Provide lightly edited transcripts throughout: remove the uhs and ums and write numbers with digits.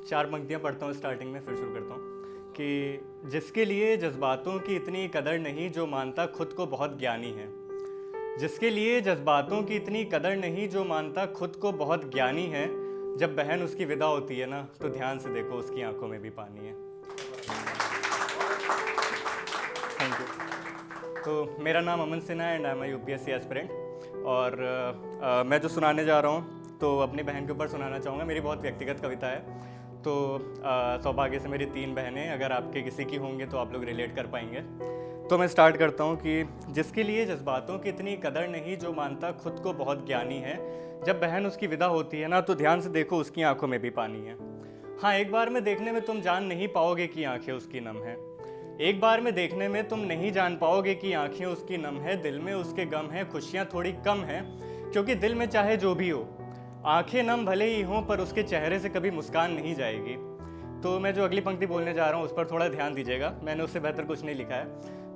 4 पंक्तियाँ पढ़ता हूँ स्टार्टिंग में, फिर शुरू करता हूँ कि जिसके लिए जज्बातों की इतनी कदर नहीं जो मानता खुद को बहुत ज्ञानी है। जिसके लिए जज्बातों की इतनी कदर नहीं जो मानता खुद को बहुत ज्ञानी है। जब बहन उसकी विदा होती है ना तो ध्यान से देखो उसकी आंखों में भी पानी है। Thank you. तो मेरा नाम Aman Sinha and I am UPSC aspirant. और मैं जो सुनाने जा रहा हूँ तो अपनी बहन के ऊपर सुनाना चाहूँगा। मेरी बहुत व्यक्तिगत कविता है। तो सौभाग्य से मेरी 3 बहनें, अगर आपके किसी की होंगे तो आप लोग रिलेट कर पाएंगे। तो मैं स्टार्ट करता हूँ कि जिसके लिए जज्बातों की इतनी कदर नहीं जो मानता खुद को बहुत ज्ञानी है। जब बहन उसकी विदा होती है ना तो ध्यान से देखो उसकी आंखों में भी पानी है। हाँ, एक बार में देखने में तुम जान नहीं पाओगे कि आंखें उसकी नम है। एक बार में देखने में तुम नहीं जान पाओगे कि आंखें उसकी नम है। दिल में उसके गम है, खुशियाँ थोड़ी कम है, क्योंकि दिल में चाहे जो भी हो आंखें नम भले ही हों पर उसके चेहरे से कभी मुस्कान नहीं जाएगी। तो मैं जो अगली पंक्ति बोलने जा रहा हूँ उस पर थोड़ा ध्यान दीजिएगा, मैंने उससे बेहतर कुछ नहीं लिखा है।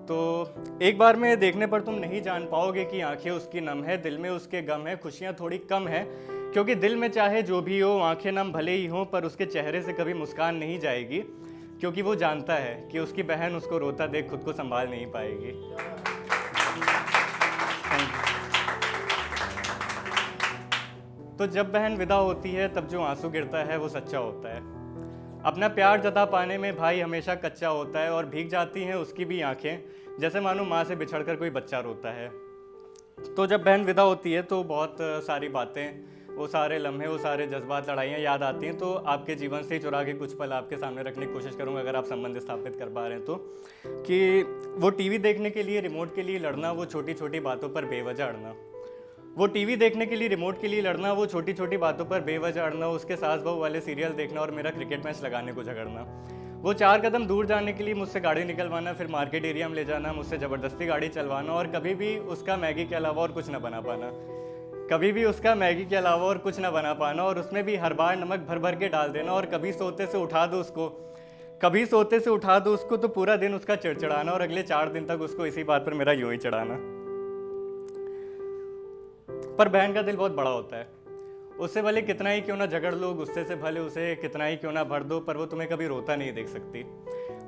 तो एक बार में देखने पर तुम नहीं जान पाओगे कि आंखें उसकी नम है। दिल में उसके गम है, खुशियाँ थोड़ी कम है, क्योंकि दिल में चाहे जो भी हो आंखें नम भले ही हों पर उसके चेहरे से कभी मुस्कान नहीं जाएगी, क्योंकि वो जानता है कि उसकी बहन उसको रोता देख खुद को संभाल नहीं पाएगी। तो जब बहन विदा होती है तब जो आंसू गिरता है वो सच्चा होता है। अपना प्यार जता पाने में भाई हमेशा कच्चा होता है, और भीग जाती हैं उसकी भी आंखें जैसे मानो माँ से बिछड़कर कोई बच्चा रोता है। तो जब बहन विदा होती है तो बहुत सारी बातें, वो सारे लम्हे, वो सारे जज्बात, लड़ाइयाँ याद आती हैं। तो आपके जीवन से ही चुरा के कुछ पल आपके सामने रखने की कोशिश करूँगा, अगर आप संबंध स्थापित कर पा रहे हैं तो। कि वो टीवी देखने के लिए रिमोट के लिए लड़ना, वो छोटी छोटी बातों पर बेवजह अड़ना। वो टीवी देखने के लिए रिमोट के लिए लड़ना, वो छोटी छोटी बातों पर बेवजह अड़ना। उसके सास बहू वाले सीरियल देखना और मेरा क्रिकेट मैच लगाने को झगड़ना। वो 4 कदम दूर जाने के लिए मुझसे गाड़ी निकलवाना, फिर मार्केट एरिया में ले जाना, मुझसे ज़बरदस्ती गाड़ी चलवाना, और कभी भी उसका मैगी के अलावा और कुछ ना बना पाना। कभी भी उसका मैगी के अलावा और कुछ ना बना पाना, और उसमें भी हर बार नमक भर भर के डाल देना। और कभी सोते से उठा दो उसको तो पूरा दिन उसका चिड़चिड़ाना, और अगले 4 दिन तक उसको इसी बात पर मेरा यूं ही चढ़ाना। पर बहन का दिल बहुत बड़ा होता है। उससे भले कितना ही क्यों ना झगड़ लो, गुस्से से भले उसे कितना ही क्यों ना भर दो, पर वो तुम्हें कभी रोता नहीं देख सकती।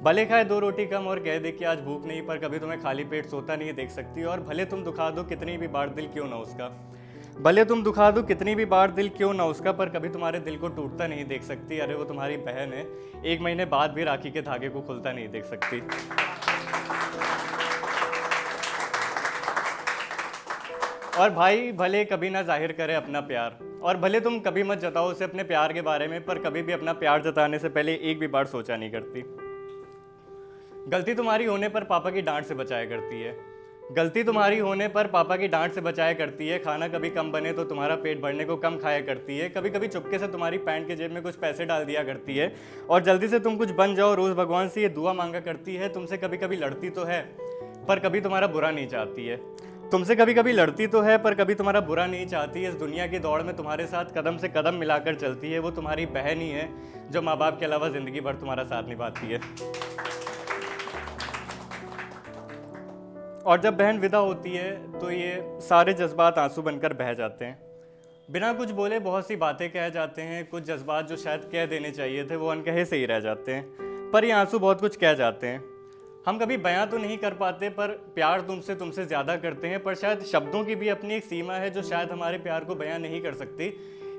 भले खाए 2 रोटी कम और कह दे कि आज भूख नहीं, पर कभी तुम्हें खाली पेट सोता नहीं देख सकती। और भले तुम दुखा दो कितनी भी बार दिल क्यों ना उसका, पर कभी तुम्हारे दिल को टूटता नहीं देख सकती। अरे वो तुम्हारी बहन है, 1 महीने बाद भी राखी के धागे को खुलता नहीं देख सकती। और भाई भले कभी ना जाहिर करे अपना प्यार, और भले तुम कभी मत जताओ उसे अपने प्यार के बारे में, पर कभी भी अपना प्यार जताने से पहले एक भी बार सोचा नहीं करती। गलती तुम्हारी होने पर पापा की डांट से बचाया करती है। खाना कभी कम बने तो तुम्हारा पेट भरने को कम खाया करती है। कभी कभी चुपके से तुम्हारी पैंट के जेब में कुछ पैसे डाल दिया करती है, और जल्दी से तुम कुछ बन जाओ रोज़ भगवान से ये दुआ मांगा करती है। तुमसे कभी कभी लड़ती तो है पर कभी तुम्हारा बुरा नहीं चाहती। इस दुनिया की दौड़ में तुम्हारे साथ कदम से कदम मिलाकर चलती है। वो तुम्हारी बहन ही है जो माँ बाप के अलावा ज़िंदगी भर तुम्हारा साथ निभाती है। और जब बहन विदा होती है तो ये सारे जज्बात आंसू बनकर बह जाते हैं। बिना कुछ बोले बहुत सी बातें कह जाते हैं। कुछ जज्बात जो शायद कह देने चाहिए थे वो अनकहे से ही रह जाते हैं, पर ये आंसू बहुत कुछ कह जाते हैं। हम कभी बयां तो नहीं कर पाते, पर प्यार तुमसे ज़्यादा करते हैं। पर शायद शब्दों की भी अपनी एक सीमा है जो शायद हमारे प्यार को बयां नहीं कर सकती,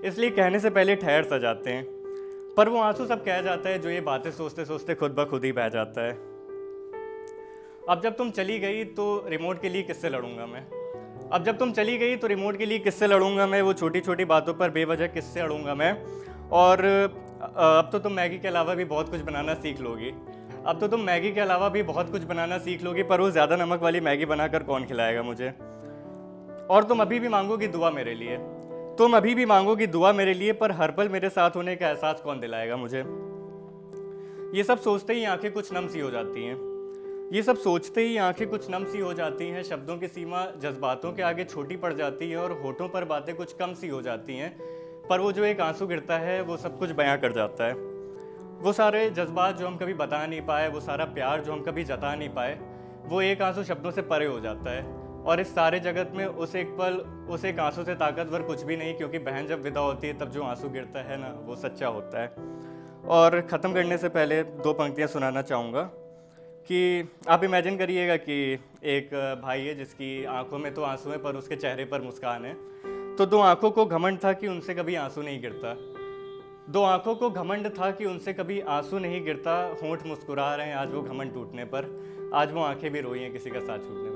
इसलिए कहने से पहले ठहर सा जाते हैं। पर वो आंसू सब कह जाता है जो ये बातें सोचते सोचते खुद ब खुद ही बह जाता है। अब जब तुम चली गई तो रिमोट के लिए किससे लड़ूंगा मैं। वो छोटी छोटी बातों पर बेवजह किससे अड़ूंगा मैं। और अब तो तुम मैगी के अलावा भी बहुत कुछ बनाना सीख लोगी, पर वो ज़्यादा नमक वाली मैगी बनाकर कौन खिलाएगा मुझे। और तुम अभी भी मांगोगी दुआ मेरे लिए, पर हर पल मेरे साथ होने का एहसास कौन दिलाएगा मुझे। ये सब सोचते ही आंखें कुछ नम सी हो जाती हैं। शब्दों की सीमा जज्बातों के आगे छोटी पड़ जाती है, और होठों पर बातें कुछ कम सी हो जाती हैं। पर वो जो एक आंसू गिरता है वो सब कुछ बयां कर जाता है। वो सारे जज्बात जो हम कभी बता नहीं पाए, वो सारा प्यार जो हम कभी जता नहीं पाए, वो एक आंसू शब्दों से परे हो जाता है। और इस सारे जगत में उस एक आंसू से ताकतवर कुछ भी नहीं, क्योंकि बहन जब विदा होती है तब जो आंसू गिरता है ना वो सच्चा होता है। और ख़त्म करने से पहले 2 पंक्तियाँ सुनाना चाहूँगा कि आप इमेजिन करिएगा कि एक भाई है जिसकी आंखों में तो आंसू हैं पर उसके चेहरे पर मुस्कान है। तो 2 आंखों को घमंड था कि उनसे कभी आंसू नहीं गिरता। 2 आंखों को घमंड था कि उनसे कभी आंसू नहीं गिरता। होंठ मुस्कुरा रहे हैं आज वो घमंड टूटने पर। आज वो आंखें भी रोई हैं किसी का साथ छूटने पर।